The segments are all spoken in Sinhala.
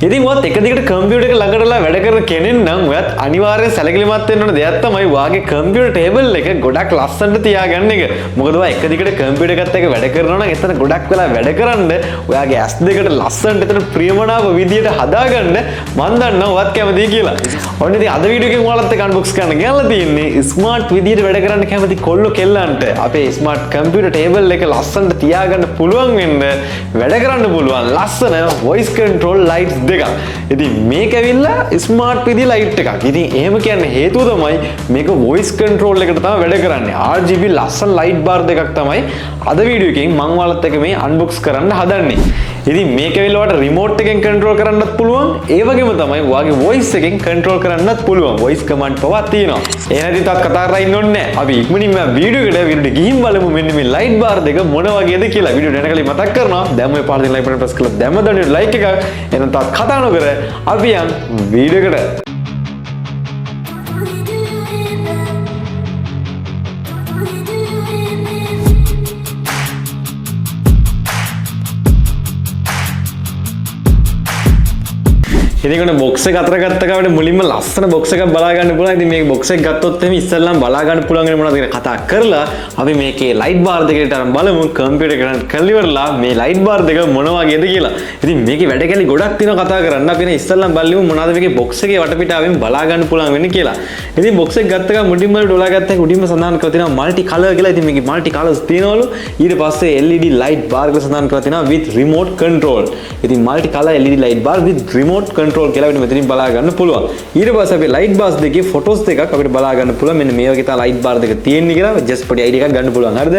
ඉතින් ඔයත් එක දිගට කම්පියුටර් එක ළඟටලා වැඩ කරන කෙනෙක් නම් ඔයත් අනිවාර්යෙන් සැලකිලිමත් වෙන්න ඕන දෙයක් තමයි ඔයාගේ කම්පියුටර් ටේබල් එක ගොඩක් ලස්සනට තියාගන්න එක. මොකද ඔයා එක දිගට කම්පියුටර් එකත් එක්ක වැඩ කරනවා නම් එතන ගොඩක් වෙලා වැඩ කරන්න ඔයාගේ ඇස් දෙකට ලස්සනට එතන ප්‍රියමනාප විදියට හදාගන්න මම දන්නවා ඔයත් කැමතියි කියලා. ඔන්න ඉතින් අද වීඩියෝ එකෙන් ඔයාලත් එක්ක අන්බොක්ස් කරන්න ගෙනල්ලා තියෙන්නේ ස්මාර්ට් විදියට වැඩ කරන්න කැමති කොල්ලෝ කෙල්ලන්ට අපේ ස්මාර්ට් කම්පියුටර් ටේබල් එක ලස්සනට තියාගන්න පුළුවන් වෙන්න වැඩ කරන්න පුළුවන් ලස්සන voice control lights දෙකක්. ඉතින් මේක ඇවිල්ලා ස්මාර්ට් විදිය ලයිට් එකක්. ඉතින් එහෙම කියන්න හේතුව තමයි මේක voice control එකට තමයි වැඩ කරන්නේ. RGB ලස්සන light bar දෙකක් තමයි අද වීඩියෝ එකෙන් මම ඔයාලත් එක්ක මේ unbox කරන්න හදන්නේ. ඉතින් මේක ඇවිල්ලා ඔයාලට remote එකෙන් control කරන්නත් පුළුවන්. ඒ වගේම තමයි ඔයාගේ voice එකෙන් control කරන්නත් පුළුවන්. voice command පවා තියෙනවා. ඒ නැති තාක් කතා කරලා ඉන්න ඕනේ නැහැ. අපි ඉක්මනින්ම වීඩියෝ එකට ගිහින් බලමු මෙන්න මේ light bar දෙක මොන වගේද කියලා. වීඩියෝ යන කලින් මතක් කරනවා දැන් මේ පාර දෙන like button press කරලා දැම්ම දැන් like එකක් එනනම් තාක් කතා නොකර අපි යන් වීඩියෝ එකට. ඉතින් ඔන්න box එක අතර ගත්ත ගමන් මුලින්ම ලස්සන box එකක් බලා ගන්න පුළුවන්. ඉතින් මේක box එක ගත්තොත් එimhe ඉස්සෙල්ලාම බලා ගන්න පුළුවන් වෙන මොනවද කියලා කතා කරලා අපි මේකේ light bar දෙකට අරන් බලමු කම්පියුටර් එකට කල්ලිවරලා මේ light bar දෙක මොන වගේද කියලා. ඉතින් මේකේ වැඩ කැලි ගොඩක් තියෙනවා කතා කරන්න. අපි ඉස්සෙල්ලාම බලමු මොනවද මේකේ box එකේ වටපිටාවෙන් බලා ගන්න පුළුවන් වෙන්නේ කියලා. ඉතින් box එක ගත්ත ගමන් මුලින්ම ඩොලා ගත්ත එක උඩින්ම සඳහන් කරලා තියෙනවා multi color කියලා. ඉතින් මේකේ multi colors තියෙනවලු. ඊට පස්සේ LED light bar කියලා සඳහන් කරලා තියෙනවා with remote control. ඉතින් multi color LED light bar with remote control කියලා අපිට මෙතනින් බලා ගන්න පුළුවන්. ඊට පස්සේ අපි light bars දෙකේ photos දෙකක් අපිට බලා ගන්න පුළුවන්. මෙන්න මේ වගේ තමයි light bar දෙක තියෙන්නේ කියලා just පොඩි idea එකක් ගන්න පුළුවන්. හරිද?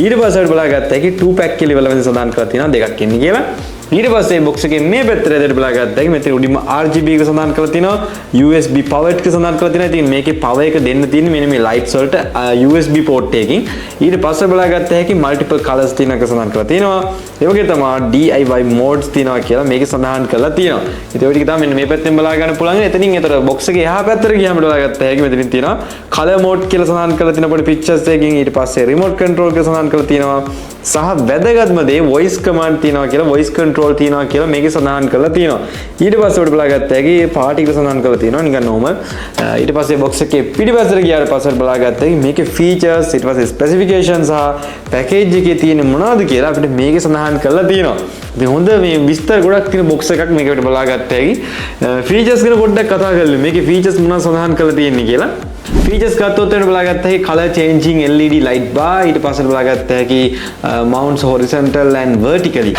ඊට පස්සේ අපිට බලා ගත්තා එකේ 2 pack කියලා ඉවල වෙන සඳහන් කරලා තියෙනවා දෙකක් ඉන්නේ කියලා. ඊට පස්සේ box එකේ මේ පැත්තට ඇදලා බලා ගත්තා එකේ මෙතන උඩින්ම RGB එක සඳහන් කරලා තියෙනවා. USB power එක සඳහන් කරලා තියෙනවා. ඉතින් මේකේ power එක දෙන්න තියෙන්නේ මෙන්න මේ lights වලට USB port එකකින්. ඊට පස්සේ බලා ගත්තා එකේ multiple colors තියෙනක සඳහන් කරලා තියෙනවා. ඒ වගේ තමයි DIY modes තියෙනවා කියලා මේකේ සඳහන් කරලා තියෙනවා. ඉතින් ඔය ටික තමයි මෙන්න මේ පැත්තෙන් බලා ගන්න පුළුවන්. එතනින් එතන box එකේ එහා පැත්තට ගියාම බලා ගත්තා එකේ මෙතනින් තියෙනවා color mode කියලා සඳහන් කරලා තියෙන පොඩි pictures එකකින්. ඊට පස්සේ remote control කියලා සඳහන් කරලා තියෙනවා. සහ වැදගත්ම දේ voice command තියෙනවා කියලා voice control තියෙනවා කියලා මේකේ සඳහන් කරලා තියෙනවා. ඊට පස්සේ උඩ බලා ගත්තා එකේ party එක සඳහන් කරලා තියෙනවා නිකන් normal. ඊට පස්සේ box එකේ පිටිපස්සට ගියාට පස්සේ බලා ගත්තා එකේ මේකේ features ඊට පස්සේ specifications සහ package එකේ තියෙන මොනවද කියලා අපිට මේකේ සඳහන් කරලා තියෙනවා. ඉතින් හොඳ මේ විස්තර ගොඩක් තියෙන box එකක් මේකට බලා ගත්තා එකේ features ගැන පොඩ්ඩක් කතා කරමු. මේකේ features මොනවද සඳහන් කරලා තියෙන්නේ කියලා. features ගත්තොත් වෙන බලා ගත්තා එකේ color changing LED light bar ඊට පස්සේ බලා ගත්තා එකේ mounts horizontal and vertically.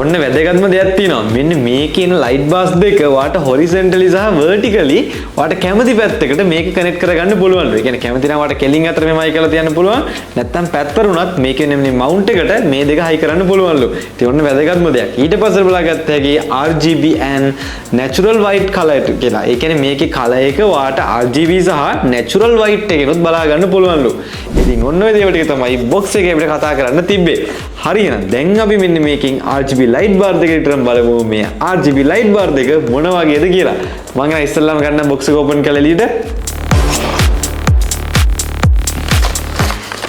ඔන්න වැදගත්ම දෙයක් තියෙනවා. මෙන්න මේකේ ඉන්න light bars දෙක වාට horizontally සහ vertically වාට කැමති පැත්තකට මේක connect කරගන්න පුළුවන්. ඒ කියන්නේ කැමති නම් වාට කෙලින් අතර මෙමයි කියලා තියන්න පුළුවන්. නැත්නම් පැත්තරුණත් මේකේ මේ mount එකට මේ දෙක high කරන්න පුළුවන්ලු. ඉතින් ඔන්න වැදගත්ම දෙයක්. ඊට පස්සේ බලා ගත්තා එකේ RGB and natural white color කියලා. ඒ කියන්නේ මේකේ color එක වාට RGB සහ natural white එකනොත් බලා ගන්න පුළුවන්ලු. ඉතින් ඔන්න ඔය දේවල් ටික තමයි box එකේ අපිට කතා කරන්න තිබ්බේ. හරි එහෙනම් දැන් අපි මෙන්න මේකෙන් RGB light bar දෙක විතරම බලමු මේ RGB light bar දෙක මොන වගේද කියලා. මම නම් ඉස්සෙල්ලාම ගන්න box එක open කරලා එළියට.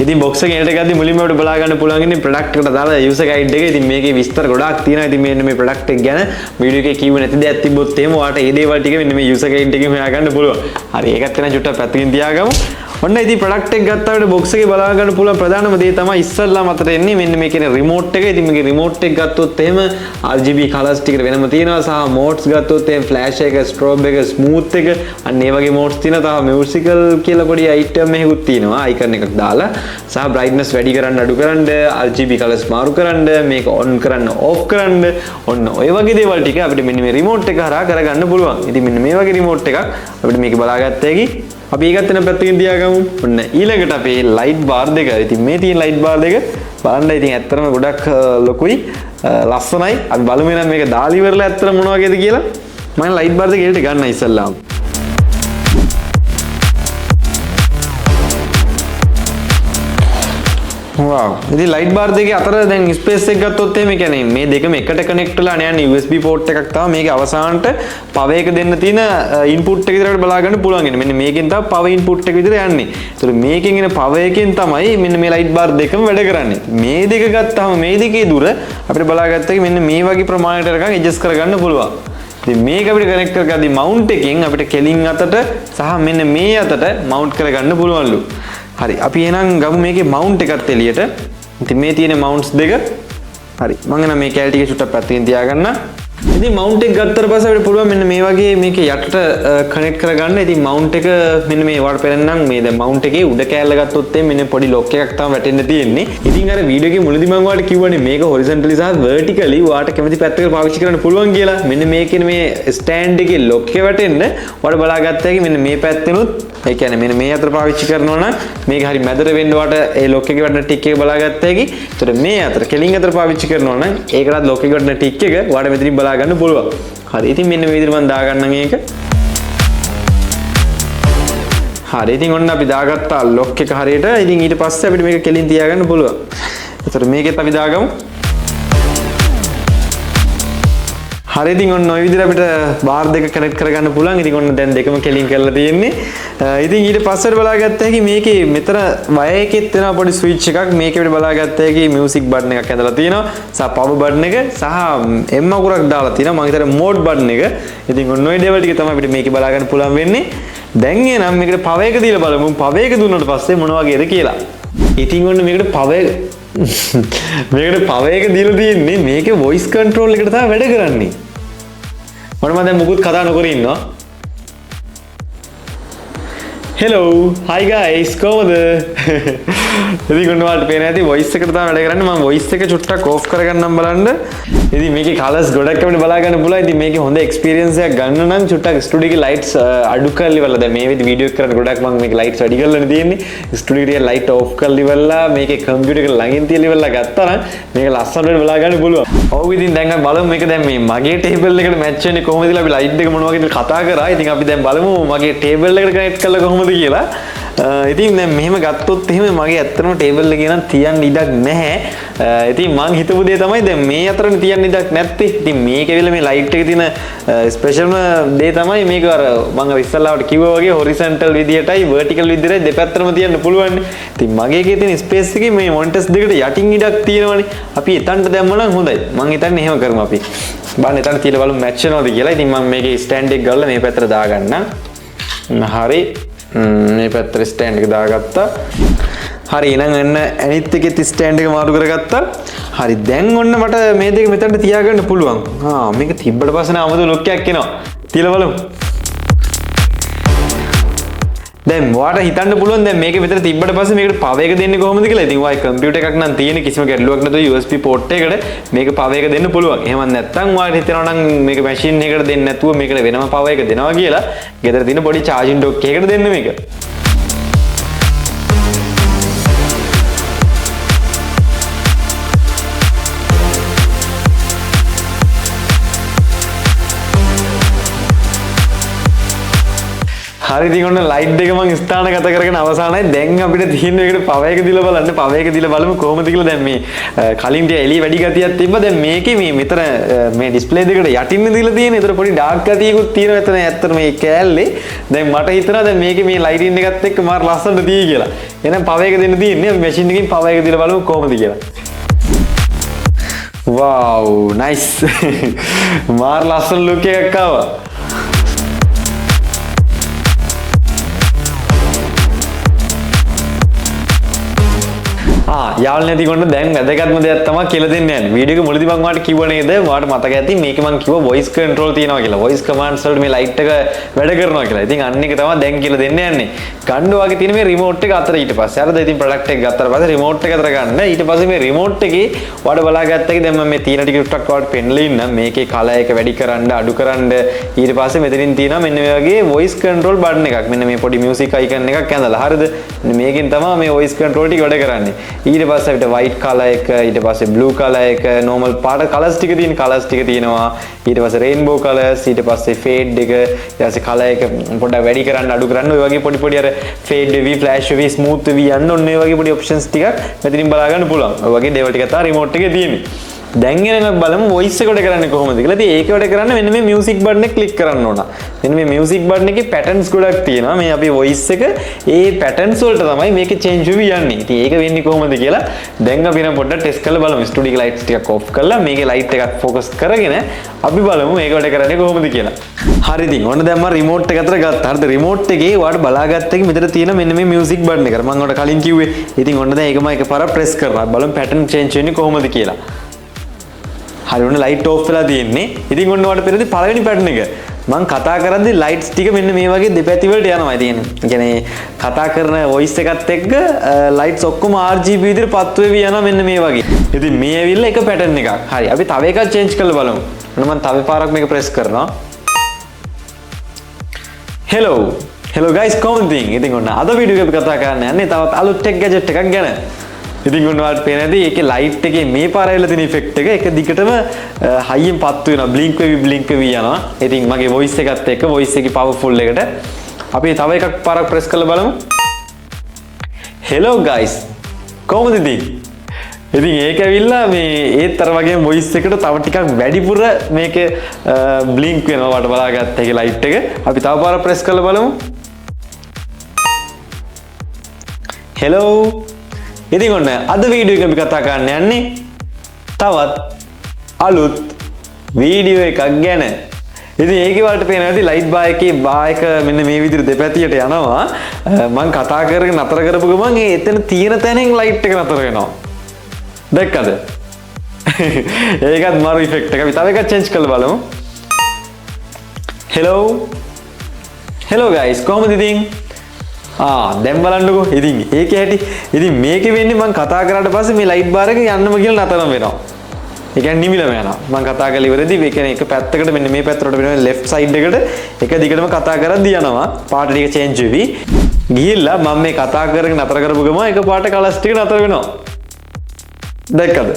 ඉතින් box එක එකට ගද්දි මුලින්ම අපිට බලා ගන්න පුළුවන් ඉන්නේ product එකට දාලා user guide එක. ඉතින් මේකේ විස්තර ගොඩාක් තියෙනවා. ඉතින් මෙන්න මේ product එක ගැන වීඩියෝ එකේ කිව්ව නැති දෙයක් තිබ්බොත් එහෙම ඔයාලට ඒ දේවල් ටික මෙන්න මේ user guide එකෙන් හොයා ගන්න පුළුවන්. හරි ඒකත් වෙන චුට්ටක් පැත්තකින් තියාගමු. ඔන්න ඉතින් product එක ගත්තාට box එකේ බලා ගන්න පුළුවන් ප්‍රධානම දේ තමයි ඉස්සල්ලාම අතට එන්නේ මෙන්න මේකේ remote එක. ඉතින් මේකේ remote එක ගත්තොත් එහෙම RGB colors ටිකට වෙනම තියෙනවා. සහ modes ගත්තොත් එහෙම flash එක, strobe එක, smooth එක අන්න ඒ වගේ modes තියෙනවා. තව musical කියලා පොඩි item එකකුත් තියෙනවා. icon එකක් දාලා සහ brightness වැඩි කරන්න අඩු කරන්න RGB colors මාරු කරන්න මේක on කරන්න off කරන්න ඔන්න ඔය වගේ දේවල් ටික අපිට මෙන්න මේ remote එක හරහා කරගන්න පුළුවන්. ඉතින් මෙන්න මේ වගේ remote එකක් අපිට මේක බලාගත්ත හැකි. අපි ඒකත් වෙන පැත්තකින් තියාගමු. ඔන්න ඊළඟට අපේ light bar දෙක. ඉතින් මේ තියෙන light bar දෙක බලන්න ඉතින් ඇත්තටම ගොඩක් ලොකුයි ලස්සනයි. අපි බලමු එහෙනම් මේක දාලා ඉවරලා ඇත්තටම මොන වගේද කියලා. මම light bar දෙක එළියට ගන්න ඉස්සල්ලාම. wow ඉතින් light bar දෙකේ අතර දැන් ස්පේස් එක ගත්තොත් එහෙම කියන්නේ මේ දෙකම එකට කනෙක්ට් වෙලා යන්නේ USB port එකක් තමයි මේකේ අවසානට power එක දෙන්න තියෙන input එක විතරට බලා ගන්න පුළුවන් ඉන්නේ. මෙන්න මේකෙන් තමයි power input එක විතර යන්නේ. ඒතර මේකෙන් එන power එකෙන් තමයි මෙන්න මේ light bar දෙකම වැඩ කරන්නේ. මේ දෙක ගත්තාම මේ දෙකේ දුර අපිට බලාගත්තා මෙන්න මේ වගේ ප්‍රමාණයකට එකක් adjust කරගන්න පුළුවන්. ඉතින් මේක අපිට කනෙක්ට් කරගද්දි මවුන්ට් එකෙන් අපිට කෙලින් අතට සහ මෙන්න මේ අතට මවුන්ට් කරගන්න පුළුවන්ලු. හරි. අපි එහෙනම් ගමු මේකේ මවුන්ට් එකත් එළියට. ඉතින් මේ තියෙන මවුන්ට්ස් දෙක. හරි. මම එන මේ කැලටි එක චුට්ටක් පැත්තකින් තියාගන්න. ඉතින් මවුන්ට් එක ගත්තට පස්සේ අපිට පුළුවන් මෙන්න මේ වගේ මේක යටට කනෙක්ට් කරගන්න. ඉතින් මවුන්ට් එක මෙන්න මේ වට පෙරන්නම් මේ දැන් මවුන්ට් එකේ උඩ කෑල්ල ගත්තොත් මෙන්න පොඩි ලොක් එකක් තමයි වැටෙන්න තියෙන්නේ. ඉතින් අර වීඩියෝ එකේ මුලදී මම ඔයාලට කිව්වනේ මේක හොරිසොන්ටලි සහ වර්ටිකලි ඔයාලට කැමති පැත්තකට පාවිච්චි කරන්න පුළුවන් කියලා. මෙන්න මේකේ මේ ස්ටෑන්ඩ් එකේ ලොක් එක වැටෙන්න ඔයාලා බලාගත්ත හැකි මෙන්න මේ පැත්තෙනුත් ඒ කියන්නේ මෙන්න මේ අතර පාවිච්චි කරනවා නම් මේක හරි මැදට වෙන්න ඔයාලට ඒ ලොක් එකේ වැටෙන ටික් එක බලාගත්ත හැකි. ඒතර මේ අතර කෙලින් අතර පාවිච්චි කරනවා නම් ඒකටත් ලොක් එකේ වැටෙන ටික් එක ඔයාලට මෙතනින් බලා ගන්න පුළුවන්. හරි. ඉතින් මෙන්න මේ විදිහට මම දාගන්නම් මේක. හරි. ඉතින් ඔන්න අපි දාගත්තා ලොක් එක හරියට. ඉතින් ඊට පස්සේ අපිට මේක කෙලින් තියාගන්න පුළුවන්. ඒතර මේකෙත් අපි දාගමු. හරි. ඉතින් ඔන්න ওই විදිහට අපිට බාර් දෙක කනෙක්ට් කරගන්න පුළුවන්. ඉතින් ඔන්න දැන් දෙකම කෙලින් කරලා තියෙන්නේ. ඉතින් ඊට පස්සට බලාගත්ත හැකි මේකේ මෙතන වයර් එකෙත් වෙනවා පොඩි ස්විච් එකක්. මේකේ අපිට බලාගත්ත හැකි මියුසික් බටන් එකක් ඇඳලා තියෙනවා. සහ පවර් බටන් එක සහ එම් අකුරක් දාලා තියෙනවා. මම හිතන්නේ මෝඩ් බටන් එක. ඉතින් ඔන්න ඔය දේවල් ටික තමයි අපිට මේකේ බලා ගන්න පුළුවන් වෙන්නේ. දැන් එනම් මේකට පවර් එක දීලා බලමු. පවර් එක දුන්නාට පස්සේ මොන වගේද කියලා. ඉතින් ඔන්න මේකට පවර් එක දීලා තියෙන්නේ මේකේ වොයිස් කන්ට්‍රෝල් එකට තමයි වැඩ කරන්නේ. මම දැන් මුකුත් කතා නොකර ඉන්නවා. hello hi guys කොහොමද? ඉතින් ඔන්නවට පේන ඇති වොයිස් එකට තමයි වැඩ කරන්නේ. මම වොයිස් එක චුට්ටක් ඕෆ් කරගන්නම් බලන්න. ඉතින් මේකේ කලර්ස් ගොඩක් අපිට බලා ගන්න පුළුවන්. ඉතින් මේකේ හොඳ එක්ස්පීරියන්ස් එකක් ගන්න නම් චුට්ටක් ස්ටුඩියෝ එකේ ලයිට්ස් අඩු කරලා ඉවරලා දැන් මේ විදිහ වීඩියෝ එක කරන්න ගොඩක් මම මේකේ ලයිට්ස් වැඩි කරලානේ තියෙන්නේ. ස්ටුඩියෝ එකේ ලයිට් ඕෆ් කරලා ඉවරලා මේකේ කම්පියුටර් එක ළඟින් තියලා ඉවරලා ගත්තා නම් මේක ලස්සනට බලා ගන්න පුළුවන්. ඔව් ඉතින් දැන් අපි බලමු මේක දැන් මේ මගේ ටේබල් එකට මැච් වෙන්නේ කොහොමද කියලා අපි ලයිට් එක මොන වගේද කතා කරා. ඉතින් අපි දැන් බලමු මගේ ටේබල් එකට කනෙක්ට් කරලා කොහොමද කියලා. ඉතින් දැන් මෙහෙම ගත්තොත් එහෙම මගේ ඇත්තටම ටේබල් එකේ නම් තියන්න ඉඩක් නැහැ. ඉතින් මං හිතපු දේ තමයි දැන් මේ අතරනේ තියන්න ඉඩක් නැත්තේ. ඉතින් මේකේ වෙල මේ ලයිට් එකේ තියෙන ස්පෙෂල්ම දේ තමයි මේක අර මම ඉස්සල්ලාවට කිව්වා වගේ හොරිසොන්ටල් විදියටයි වර්ටිකල් විදියටයි දෙපැත්තටම තියන්න පුළුවන්. ඉතින් මගේ එකේ තියෙන ස්පේස් එකේ මේ මොනිටර්ස් දෙකට යටින් ඉඩක් තියෙනවනේ. අපි එතනට දැම්ම නම් හොඳයි. මං හිතන්නේ එහෙම කරමු අපි. බලන්න එතන තියලා බලමු මැච් වෙනවද කියලා. ඉතින් මම මේකේ ස්ටෑන්ඩ් එක ගල්ලා මේ පැත්තට දාගන්නම්. හරි. මේ පැත්තට ස්ටෑන්ඩ් එක දාගත්තා. හරි එහෙනම් එන්න අනිත් එකෙත් ස්ටෑන්ඩ් එක මාරු කරගත්තා. හරි දැන් ඔන්න මට මේ දෙක මෙතනට තියාගන්න පුළුවන්. මේක තිබ්බට පස්සේ නම් අමුතු ලොක් එකක් එනවා. තියලා බලමු. දැන් ඔයාට හිතන්න පුළුවන් දැන් මේක විතර තිබ්බට පස්සේ මේකට පවර් එක දෙන්නේ කොහොමද කියලා. ඉතින් ඔය කම්පියුටර් එකක් නම් තියෙන කිසිම ගැටලුවක් නැතුව USB port එකකට මේක පවර් එක දෙන්න පුළුවන්. එහෙම නැත්නම් ඔයාලට හිතෙනවා නම් මේක මැෂින් එකකට දෙන්නේ නැතුව මේකට වෙනම පවර් එක දෙනවා කියලා ගෙදර තියෙන පොඩි charging dock එකකට දෙන්න මේක. හරි ඉතින් ඔන්න ලයිට් එක මම ස්ථානගත කරගෙන අවසానයි. දැන් අපිට තියෙන එකට පවර් එක දීලා බලන්න. පවර් එක දීලා බලමු කොහොමද කියලා. දැන් මේ කලින් ටික එළිය වැඩි ගතියක් තිබ්බා. දැන් මේකේ මේ මෙතන මේ ඩිස්ප්ලේ දෙකට යටින් දීලා තියෙන. ඒතර පොඩි ඩාර්ක් ගතියකුත් තියෙනවා. එතන ඇත්තට මේ කෑල්ලේ. දැන් මට හිතෙනවා දැන් මේකේ මේ ලයිටින් එකත් එක්ක මාර ලස්සනට තියෙයි කියලා. එහෙනම් පවර් එක දෙන්න තියෙන්නේ. අපි මැෂින් එකකින් පවර් එක දීලා බලමු කොහොමද කියලා. wow nice. මාර ලස්සන ලුක් එකක් ආවා. යාළුවනේ තිකොන්න දැන් වැදගත්ම දෙයක් තමයි කියලා දෙන්න යන්නේ. වීඩියෝ එක මුලදී මම ඔයාලට කිව්ව නේද? ඔයාලට මතක ඇති මේක මම කිව්වා වොයිස් කන්ට්‍රෝල් තියෙනවා කියලා. වොයිස් කමාන්ඩ්ස් වලට මේ ලයිට් එක වැඩ කරනවා කියලා. ඉතින් අන්න එක තමයි දැන් කියලා දෙන්න යන්නේ. ගන්න ඔයාගේ තියෙන මේ රිමෝට් එක අතර ඊට පස්සේ අරද ඉතින් ප්‍රොඩක්ට් එක ගත්තාට පස්සේ රිමෝට් එක අතර ගන්න. ඊට පස්සේ මේ රිමෝට් එකේ ඔයාලට බලාගත්ත එක දැන් මම මේ තියෙන ටික ටක් ඔයාලට පෙන්නලා ඉන්න. මේකේ කලර් එක වැඩි කරන්න අඩු කරන්න ඊට පස්සේ මෙතනින් තියෙනවා මෙන්න මේ වගේ වොයිස් කන්ට්‍රෝල් බටන් එකක්. මෙන්න මේ පොඩි මියුසික් අයිකන් එකක් ඇඳලා. හරිද? මේකෙන් තමයි මේ වොයිස් කන්ට්‍රෝල් ටික වැඩ කරන්නේ. ඊට පස්සේ අපිට white color එක ඊට පස්සේ blue color එක normal පාට colors ටික තියෙන colors ටික තියෙනවා. ඊට පස්සේ rainbow colors ඊට පස්සේ fade එක ඊට පස්සේ color එක පොඩ්ඩක් වැඩි කරන්න අඩු කරන්න ඔය වගේ පොඩි පොඩි අර fade වෙවි flash වෙවි smooth වෙවි යන්න ඔන්න ඔය වගේ පොඩි options ටිකක් මෙතනින් බලා ගන්න පුළුවන්. ඔය වගේ දේවල් ටික තමයි remote එකේ තියෙන්නේ. දැන් එන බලමු වොයිස් එක වැඩ කරන්නේ කොහොමද කියලා. ඉතින් ඒක වැඩ කරන්න මෙන්න මේ මියුසික් බටන් එක ක්ලික් කරන්න ඕන. මෙන්න මේ මියුසික් බටන් එකේ පැටර්න්ස් ගොඩක් තියෙනවා. මේ අපි වොයිස් එක ඒ පැටර්න්ස් වලට තමයි මේකේ චේන්ජ් වෙවි යන්නේ. ඉතින් ඒක වෙන්නේ කොහොමද කියලා දැන් අපි නම් පොඩ්ඩක් ටෙස්ට් කරලා බලමු. ස්ටුඩියෝ ලයිට්ස් ටිකක් ඔෆ් කරලා මේකේ ලයිට් එකක් ફોකස් කරගෙන අපි බලමු මේක වැඩ කරන්නේ කොහොමද කියලා. හරි ඉතින් ඔන්න දැන් මම රිමෝට් එක අතර ගත්තා. හරිද? රිමෝට් එකේ ඔයාලට බලාගත්ත එක මෙතන තියෙන මෙන්න මේ මියුසික් බටන් එක. මම ඔයාලට කලින් කිව්වේ. ඉතින් ඔන්න දැන් ඒකම එකපාරක් ප්‍රෙස් කරනවා. බලමු පැටර්න් චේන්ජ් වෙන්නේ කොහොමද කියලා. හරි ඔන්න ලයිට් ඔෆ් වෙලා තියෙන්නේ. ඉතින් ඔන්න ඔයාලට පෙරදී පළවෙනි පැටර්න් එක. මම කතා කරද්දි ලයිට්ස් ටික මෙන්න මේ වගේ දෙපැති වලට යනවා. ඉතින් කියන්නේ කතා කරන වොයිස් එකත් එක්ක ලයිට්ස් ඔක්කොම RGB විදිහට පත්තු වෙවි යනවා මෙන්න මේ වගේ. ඉතින් මේ ඇවිල්ලා එක පැටර්න් එකක්. හරි අපි තව එකක් චේන්ජ් කරලා බලමු. ඔන්න මම තව පාරක් මේක ප්‍රෙස් කරනවා. hello guys කොහොමද ඉතින් ඔන්න අද වීඩියෝ එක අපි කතා කරන්න යන්නේ තවත් අලුත් ටෙක් ගැජට් එකක් ගැන. ඉතින් ඔන්න ඔයාලට පේනදී ඒකේ ලයිට් එකේ මේ පාර ඇවිල්ලා තියෙන ඉෆෙක්ට් එක දිගටම හයියෙන් පත්තු වෙනවා බ්ලින්ක් වෙවි යනවා. ඉතින් මගේ වොයිස් එකත් එක්ක වොයිස් එකේ පවර්ෆුල් එකට අපි තව එකක් පාරක් ප්‍රෙස් කරලා බලමු. hello guys කොහොමද ඉතින් ඒක ඇවිල්ලා මේ ඒත් අර වගේ වොයිස් එකට තව ටිකක් වැඩිපුර මේක බ්ලින්ක් වෙනවා වට බලාගත්ත එකේ ලයිට් එක. අපි තව පාරක් ප්‍රෙස් කරලා බලමු. hello ඉතින් ඔන්න අද වීඩියෝ එක අපි කතා කරන්න යන්නේ තවත් අලුත් වීඩියෝ එකක් ගැන. ඉතින් ඒකේ වලට පේනවා ඇති ලයිට් බාර් එකේ බාර් එක මෙන්න මේ විදිහට දෙපැතියට යනවා. මම කතා කරගෙන නතර කරපු ගමන් ඒ එතන තියෙන තැනින් ලයිට් එක නතර වෙනවා. දැක්කද? ඒකත් මාරු ඉෆෙක්ට් එක. අපි තව එකක් චේන්ජ් කරලා බලමු. hello guys කොහොමද ඉතින්? දැන් බලන්නකෝ. ඉතින් ඒකේ හැටි. ඉතින් මේකේ වෙන්නේ මම කතා කරාට පස්සේ මේ ලයිට් බාර් එක යන්නම කියලා නතරම වෙනවා. ඒ කියන්නේ නිමිලම යනවා. මම කතා කරලා ඉවරදී මේ කියන්නේ එක පැත්තකට මෙන්න මේ පැත්තට වෙන ලෙෆ්ට් සයිඩ් එකට එක දිගටම කතා කරද්දී යනවා. පාට ටික චේන්ජ් වෙවි. ගිහිල්ලා මම මේ කතා කරගෙන නතර කරපු ගමන් එක පාට කලර්ස් ටික නතර වෙනවා. දැක්කද?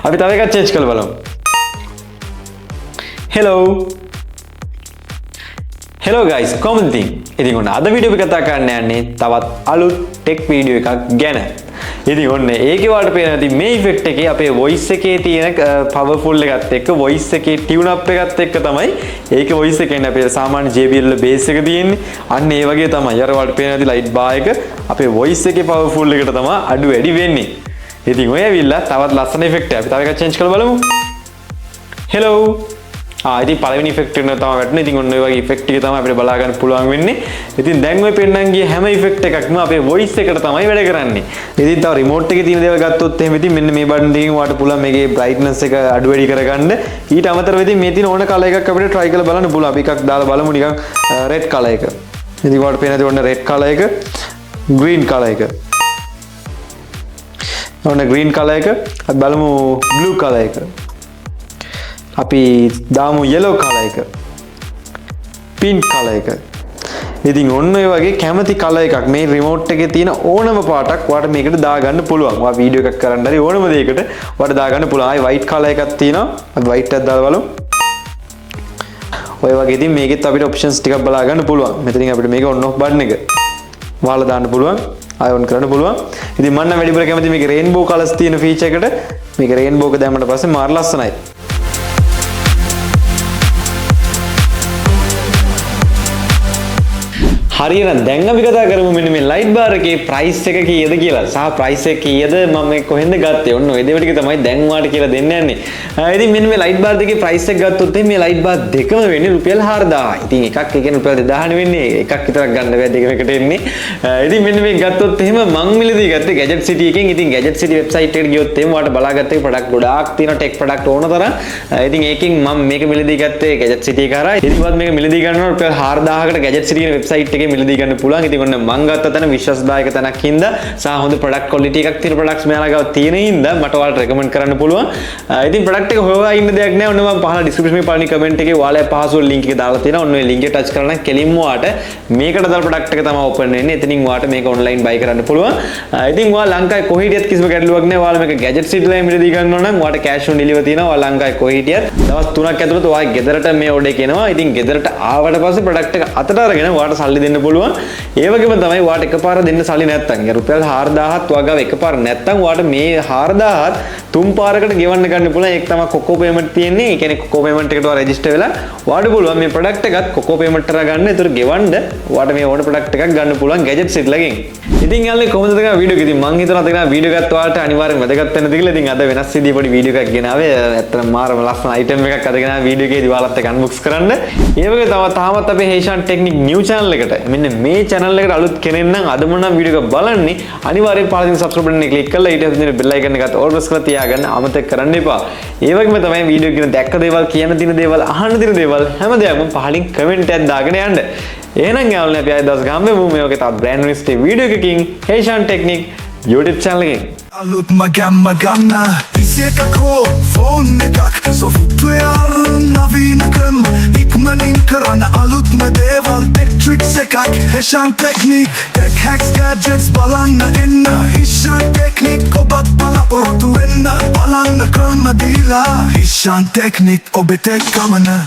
අපි තව එකක් චේන්ජ් කරලා බලමු. hello guys කොහොමද ඉතින් ඔන්න අද වීඩියෝ එක කතා කරන්න යන්නේ තවත් අලුත් ටෙක් වීඩියෝ එකක් ගැන. ඉතින් ඔන්න ඒකේ වලට පේන ඉතින් මේ ඉෆෙක්ට් එකේ අපේ වොයිස් එකේ තියෙන පවර්ෆුල් එකත් එක්ක වොයිස් එකේ ටියුන් අප් එකත් එක්ක තමයි ඒකේ වොයිස් එකේ අපේ සාමාන්‍ය JBL බේස් එක තියෙන්නේ. අන්න ඒ වගේ තමයි අර වලට පේන ඉතින් ලයිට් බාර් එක අපේ වොයිස් එකේ පවර්ෆුල් එකට තමයි අඩු වැඩි වෙන්නේ. ඉතින් ඔය ඇවිල්ලා තවත් ලස්සන ඉෆෙක්ට් එකක් අපි තව එකක් චේන්ජ් කරලා බලමු. hello ඉතින් පළවෙනි ඉෆෙක්ට් එක තමයි වැටෙන්නේ. ඉතින් ඔන්න ඔය වගේ ඉෆෙක්ට් එක තමයි අපිට බලා ගන්න පුළුවන් වෙන්නේ. ඉතින් දැන් ඔය පෙන්නන් ගිය හැම ඉෆෙක්ට් එකක්ම අපේ වොයිස් එකට තමයි වැඩ කරන්නේ. ඉතින් තව රිමෝට් එකේ තියෙන දේවල් ගත්තොත් එහෙම ඉතින් මෙන්න මේ බටන් එකකින් ඔයාලට පුළුවන් මේකේ බ්‍රයිට්නස් එක අඩු වැඩි කරගන්න. ඊට අමතරව ඉතින් මේ තියෙන ඕන කලර් එකක් අපිට try කරලා බලන්න පුළුවන්. අපි එකක් දාලා බලමු නිකන් රෙඩ් කලර් එක. ඉතින් ඔයාලට පේනද ඔන්න රෙඩ් කලර් එක, ග්‍රීන් කලර් එක. ඔන්න ග්‍රීන් කලර් එක. අපි බලමු බ්ලූ කලර් එක. අපි දාමු yellow කලර් එක, pink කලර් එක. ඉතින් ඔන්න ඔය වගේ කැමති කලර් එකක් මේ රිමෝට් එකේ තියෙන ඕනම පාටක් ඔයාලට මේකට දාගන්න පුළුවන්. ඔයා වීඩියෝ එකක් කරන්න හරි ඕනම දෙයකට ඔයාලට දාගන්න පුළුවන්. ආයි white කලර් එකක් තියෙනවා. අපි white එකක් දාලා බලමු. ඔය වගේ ඉතින් මේකෙත් අපිට ඔප්ෂන්ස් ටිකක් බලා ගන්න පුළුවන්. මෙතනින් අපිට මේක on off බටන් එක වහලා දාන්න පුළුවන්. ආයි on කරන්න පුළුවන්. ඉතින් මම නම් වැඩිපුර කැමති මේක රේන්බෝ කලර්ස් තියෙන ෆීචර් එකට. මේක රේන්බෝ එක දැම්මට පස්සේ මාර ලස්සනයි. හරියට දැන් අපි කතා කරමු මෙන්න මේ ලයිට් බාර් එකේ ප්‍රයිස් එක කීයද කියලා. සහ ප්‍රයිස් එක කීයද මම මේ කොහෙන්ද ගත්තේ? ඔන්න ඔය දේවල් ටික තමයි දැන් ඔයාලට කියලා දෙන්න යන්නේ. ඉතින් මෙන්න මේ ලයිට් බාර් දෙකේ ප්‍රයිස් එක ගත්තොත් මේ ලයිට් බාර් දෙකම වෙන්නේ රුපියල් 4000යි. ඉතින් එකක් ඒ කියන්නේ රුපියල් 2000 නේ වෙන්නේ. එකක් විතරක් ගන්න බෑ දෙකම එකට එන්නේ. ඉතින් මෙන්න මේ ගත්තොත් එහෙම මං මිලදී ගත්තේ ගැජට් සිටි එකෙන්. ඉතින් ගැජට් සිටි වෙබ්සයිට් එකට ගියොත් එහෙම ඔයාලට බලාගත්තේ ප්‍රොඩක්ට් ගොඩාක් තියෙනවා ටෙක් ප්‍රොඩක්ට් ඕන තරම්. ඉතින් ඒකෙන් මම මේක මිලදී ගත්තේ ගැජට් සිටි එක කරා. ඉතින් මම මේක මිලදී ගන්නවා රුපියල් 4000කට ගැජට් සිටි කියන වෙබ්සයිට් එකේ මිලදී ගන්න පුළුවන්. ඉතින් ඔන්න මං ගත්ත තැන විශ්වාසදායක තැනක් හින්දා සහ හොඳ ප්‍රොඩක්ට් ක්වොලිටි එකක් තියෙන ප්‍රොඩක්ට්ස් මෙයාලා ගාව තියෙන හින්දා මට ඔයාලට රෙකමන්ඩ් කරන්න පුළුවන්. ඉතින් ප්‍රොඩක්ට් එක හොයලා ඉන්න දෙයක් නෑ. ඔන්න මම පහළ ඩිස්ක්‍රිප්ෂන් එකේ පළවෙනි කමෙන්ට් එකේ ඔයාලගේ පාස්වර්ඩ් ලින්ක් එක දාලා තියෙනවා. ඔන්න ඔය ලින්ක් එක ටච් කරලා නම් කෙලින්ම ඔයාලට මේකට දාලා ප්‍රොඩක්ට් එක තමයි ඕපන් වෙන්නේ. එතනින් ඔයාලට මේක ඔන්ලයින් බයි කරන්න පුළුවන්. ඉතින් ඔයාලා ලංකාවේ කොහේ හිටියත් කිසිම ගැටලුවක් නෑ. ඔයාලා මේක ගැජට් සිටිලා මිලදී ගන්නවා නම් ඔයාලට කෑෂ් ඔන් ඩෙලිවරි තියෙනවා. ඔයාලා ලංකාවේ කොහේ හිටියත් දවස් 3ක් ඇතුළත ඔයාගේ ගෙදරට මේ ඕඩර් එක එනවා. ඉතින් ගෙදරට ආවට පස්සේ ප්‍රොඩක්ට් එක අතට අරගෙන ඔයාලට සල්ලි දෙන්න වෙන්න පුළුවන්. ඒ වගේම තමයි ඔයාට එකපාර දෙන්න සල්ලි නැත්තම් රුපියල් 4000ත් වගාව එකපාර නැත්තම් ඔයාට මේ 4000ත් තුන් පාරකට ගෙවන්න ගන්න පුළුවන්. ඒක තමයි කොකෝ පේමන්ට් තියෙන්නේ. ඒ කියන්නේ කොකෝ පේමන්ට් එකට ඔයා රෙජිස්ටර් වෙලා ඔයාට පුළුවන් මේ ප්‍රොඩක්ට් එකත් කොකෝ පේමන්ට් කරලා ගන්න. ඒතර ගෙවන්න ඔයාට මේ ඕන ප්‍රොඩක්ට් එකක් ගන්න පුළුවන් ගැජට් සිට්ලකින්. ඉතින් යාළුවනේ කොහොමද තේරෙන වීඩියෝ එක. ඉතින් මම හිතනවා තේරෙන වීඩියෝ එකත් ඔයාලට අනිවාර්යෙන් වැදගත් වෙන්න තියලා. ඉතින් අද වෙනස් විදිහේ පොඩි වීඩියෝ එකක් ගෙනාවේ. ඇත්තටම මාරම ලස්සන අයිටම් එකක් අද ගෙනාවේ වීඩියෝ එකේදී ඔයාලත් එක්ක අන්බොක්ස් කරන්න. ඒ වගේ තාමත් අපේ හේෂාන් ටෙක්නික් නිව් channel එකට මෙන්න මේ channel එකට අලුත් කෙනෙක් නම් අදම නම් වීඩියෝ එක බලන්නේ අනිවාර්යෙන් පහළ තියෙන subscribe button එක click කරලා ඊට පස්සේ bell icon එකත් all press කරලා තියාගන්න අමතක කරන්න එපා. ඒ වගේම තමයි වීඩියෝ එකේ දැක්ක දේවල් කියන දේවල් අහන්න තියෙන දේවල් හැමදේම පහලින් කමෙන්ට් එකක් දාගෙන යන්න. එහෙනම් යාළුවනේ අපි අද දවස් ගම්මු මේ වගේ තවත් brand new වීඩියෝ එකකින් හේෂාන් ටෙක්නික් YouTube channel එකෙන්. Alut magama gana Iseka ko phone ekak software navinakam ikmanin karana alut madeval electric sekak Heshan teknik tech hacks gadgets balanna inna Heshan teknik obat bala ortu inna balanna kalmadila Heshan teknik obetek kamana